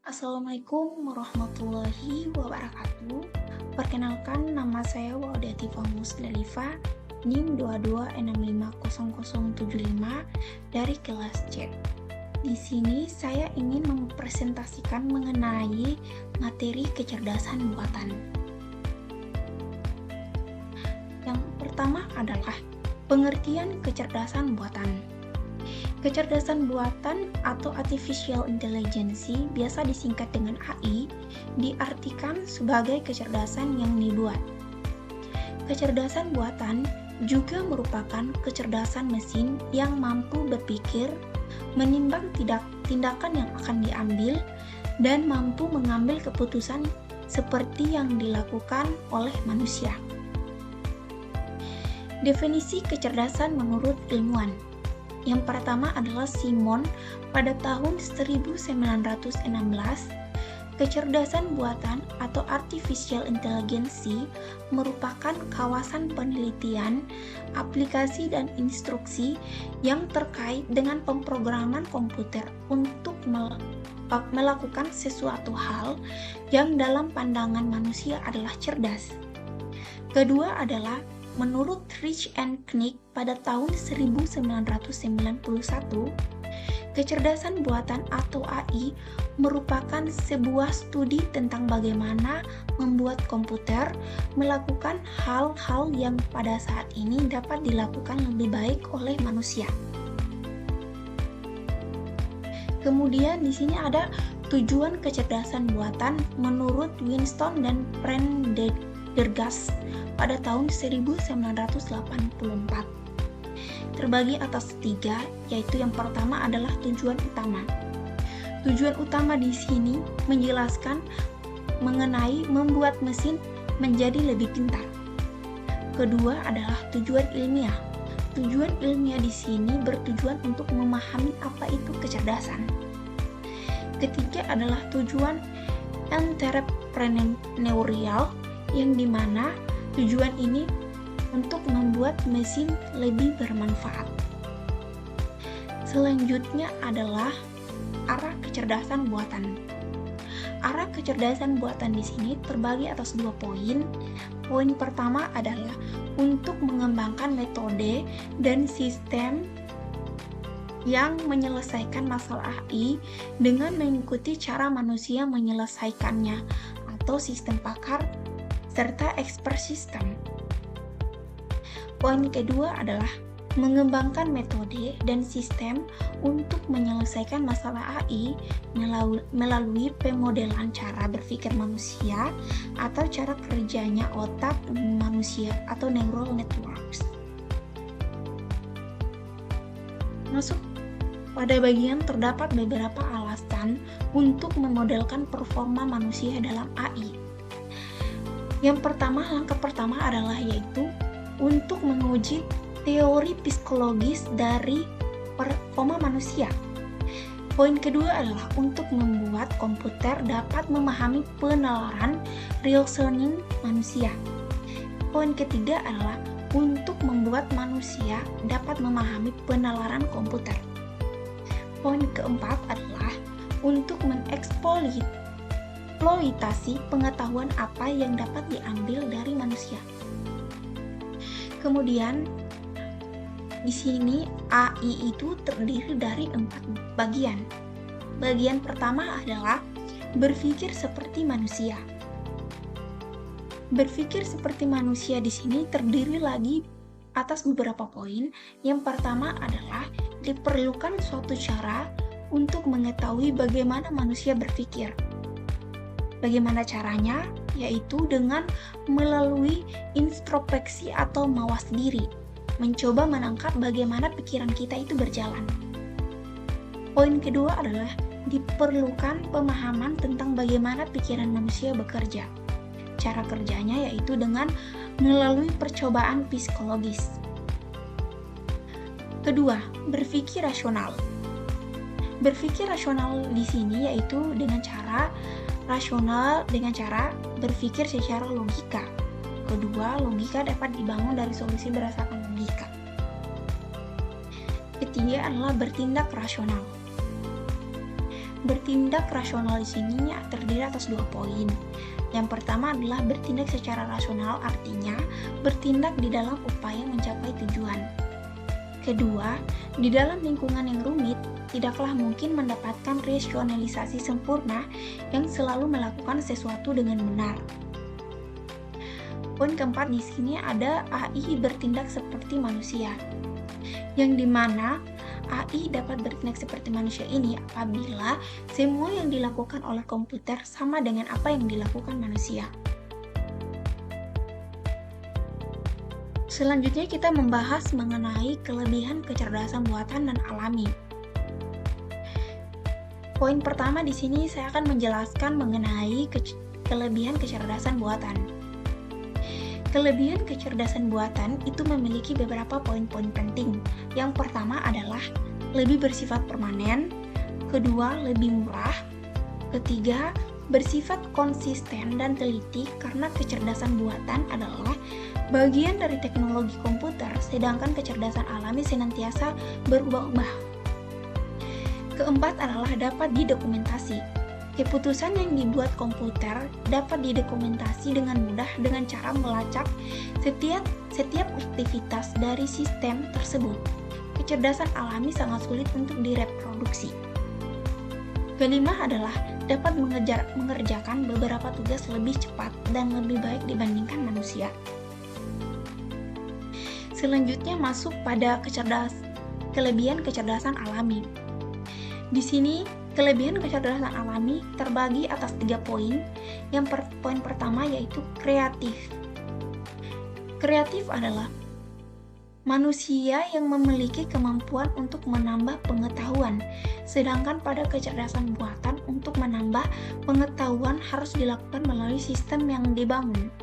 Assalamualaikum warahmatullahi wabarakatuh. Perkenalkan, nama saya Waudati Musdalifa, NIM 22650075 dari kelas C. Di sini saya ingin mempresentasikan mengenai materi kecerdasan buatan. Yang pertama adalah pengertian kecerdasan buatan. Kecerdasan buatan atau artificial intelligence biasa disingkat dengan AI, diartikan sebagai kecerdasan yang dibuat. Kecerdasan buatan juga merupakan kecerdasan mesin yang mampu berpikir, menimbang tindakan yang akan diambil, dan mampu mengambil keputusan seperti yang dilakukan oleh manusia. Definisi kecerdasan menurut ilmuwan. Yang pertama adalah Simon pada tahun 1916. Kecerdasan buatan atau artificial intelligence merupakan kawasan penelitian, aplikasi dan instruksi yang terkait dengan pemrograman komputer untuk melakukan sesuatu hal yang dalam pandangan manusia adalah cerdas. Kedua adalah menurut Rich and Knick pada tahun 1991, kecerdasan buatan atau AI merupakan sebuah studi tentang bagaimana membuat komputer melakukan hal-hal yang pada saat ini dapat dilakukan lebih baik oleh manusia. Kemudian di sini ada tujuan kecerdasan buatan menurut Winston dan Prendergast pada tahun 1984. Terbagi atas 3, yaitu yang pertama adalah tujuan utama. Tujuan utama di sini menjelaskan mengenai membuat mesin menjadi lebih pintar. Kedua adalah tujuan ilmiah. Tujuan ilmiah di sini bertujuan untuk memahami apa itu kecerdasan. Ketiga adalah tujuan entrepreneurial, yang dimana tujuan ini untuk membuat mesin lebih bermanfaat. Selanjutnya adalah arah kecerdasan buatan. Arah kecerdasan buatan di sini terbagi atas 2 poin. Poin pertama adalah untuk mengembangkan metode dan sistem yang menyelesaikan masalah AI dengan mengikuti cara manusia menyelesaikannya atau sistem pakar serta expert system. Poin kedua adalah mengembangkan metode dan sistem untuk menyelesaikan masalah AI melalui pemodelan cara berpikir manusia atau cara kerjanya otak manusia atau neural networks. Masuk pada bagian terdapat beberapa alasan untuk memodelkan performa manusia dalam AI. Langkah pertama adalah yaitu untuk menguji teori psikologis dari performa manusia. Poin kedua adalah untuk membuat komputer dapat memahami penalaran reasoning manusia. Poin ketiga adalah untuk membuat manusia dapat memahami penalaran komputer. Poin keempat adalah untuk mengeksploitasi pengetahuan apa yang dapat diambil dari manusia. Kemudian di sini AI itu terdiri dari 4 bagian. Bagian pertama adalah berpikir seperti manusia. Berpikir seperti manusia di sini terdiri lagi atas beberapa poin. Yang pertama adalah diperlukan suatu cara untuk mengetahui bagaimana manusia berpikir. Bagaimana caranya? Yaitu dengan melalui introspeksi atau mawas diri, mencoba menangkap bagaimana pikiran kita itu berjalan. Poin kedua adalah diperlukan pemahaman tentang bagaimana pikiran manusia bekerja. Cara kerjanya yaitu dengan melalui percobaan psikologis. Kedua, berpikir rasional. Berpikir rasional di sini yaitu dengan cara berpikir secara logika. Kedua, logika dapat dibangun dari solusi berdasarkan logika. Ketiga adalah bertindak rasional. Bertindak rasional di sini terdiri atas 2 poin. Yang pertama adalah bertindak secara rasional, artinya bertindak di dalam upaya mencapai tujuan. Kedua, di dalam lingkungan yang rumit, tidaklah mungkin mendapatkan rasionalisasi sempurna yang selalu melakukan sesuatu dengan benar. Poin keempat di sini ada AI bertindak seperti manusia, yang dimana AI dapat bertindak seperti manusia ini apabila semua yang dilakukan oleh komputer sama dengan apa yang dilakukan manusia. Selanjutnya kita membahas mengenai kelebihan kecerdasan buatan dan alami. Poin pertama di sini saya akan menjelaskan mengenai kelebihan kecerdasan buatan. Kelebihan kecerdasan buatan itu memiliki beberapa poin-poin penting. Yang pertama adalah lebih bersifat permanen, kedua lebih murah, ketiga bersifat konsisten dan teliti karena kecerdasan buatan adalah bagian dari teknologi komputer, sedangkan kecerdasan alami senantiasa berubah-ubah. Keempat adalah dapat didokumentasi. Keputusan yang dibuat komputer dapat didokumentasi dengan mudah dengan cara melacak setiap aktivitas dari sistem tersebut. Kecerdasan alami sangat sulit untuk direproduksi. Kelima adalah dapat mengerjakan beberapa tugas lebih cepat dan lebih baik dibandingkan manusia. Selanjutnya masuk pada kelebihan kecerdasan alami. Di sini kelebihan kecerdasan alami terbagi atas 3 poin. Poin pertama yaitu kreatif. Kreatif adalah manusia yang memiliki kemampuan untuk menambah pengetahuan, sedangkan pada kecerdasan buatan untuk menambah pengetahuan harus dilakukan melalui sistem yang dibangun.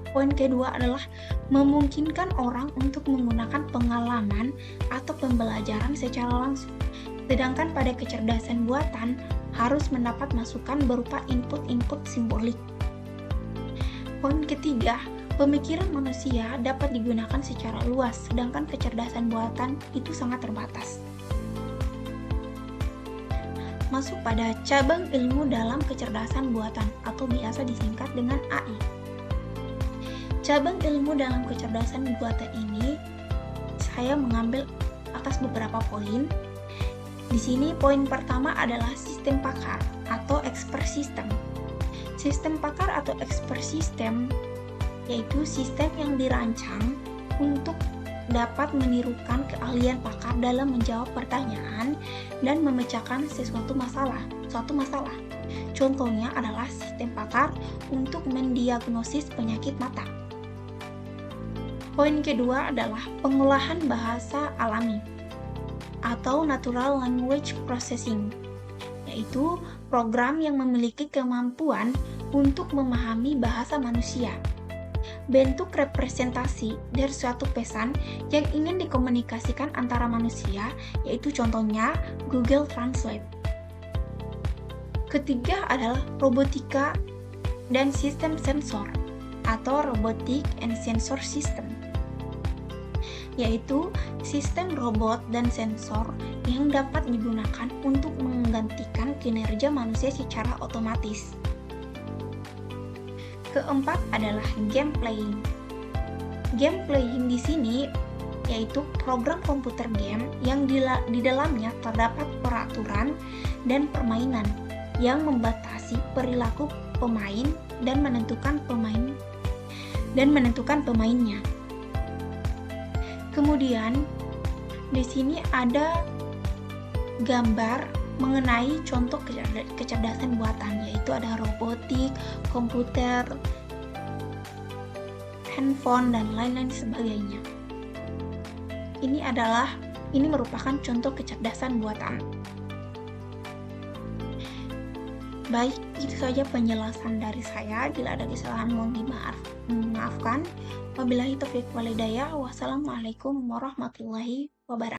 Poin kedua adalah memungkinkan orang untuk menggunakan pengalaman atau pembelajaran secara langsung. Sedangkan pada kecerdasan buatan harus mendapat masukan berupa input-input simbolik. Poin ketiga, pemikiran manusia dapat digunakan secara luas, sedangkan kecerdasan buatan itu sangat terbatas. Masuk pada cabang ilmu dalam kecerdasan buatan atau biasa disingkat dengan AI. Cabang ilmu dalam kecerdasan buatan ini saya mengambil atas beberapa poin. Di sini poin pertama adalah sistem pakar atau expert system. Sistem pakar atau expert system yaitu sistem yang dirancang untuk dapat menirukan keahlian pakar dalam menjawab pertanyaan dan memecahkan suatu masalah. Contohnya adalah sistem pakar untuk mendiagnosis penyakit mata. Poin kedua adalah pengolahan bahasa alami atau Natural Language Processing, yaitu program yang memiliki kemampuan untuk memahami bahasa manusia. Bentuk representasi dari suatu pesan yang ingin dikomunikasikan antara manusia, yaitu contohnya Google Translate. Ketiga adalah robotika dan sistem sensor atau Robotic and Sensor System, yaitu sistem robot dan sensor yang dapat digunakan untuk menggantikan kinerja manusia secara otomatis. Keempat adalah game playing. Game playing di sini yaitu program komputer game yang di dalamnya terdapat peraturan dan permainan yang membatasi perilaku pemain dan menentukan pemainnya. Kemudian di sini ada gambar mengenai contoh kecerdasan buatan, yaitu ada robotik, komputer, handphone, dan lain-lain sebagainya. Ini merupakan contoh kecerdasan buatan. Baik, itu saja penjelasan dari saya. Bila ada kesalahan mohon dimaafkan. Wabillahi taufiq wal hidayah. Wassalamualaikum warahmatullahi wabarakatuh.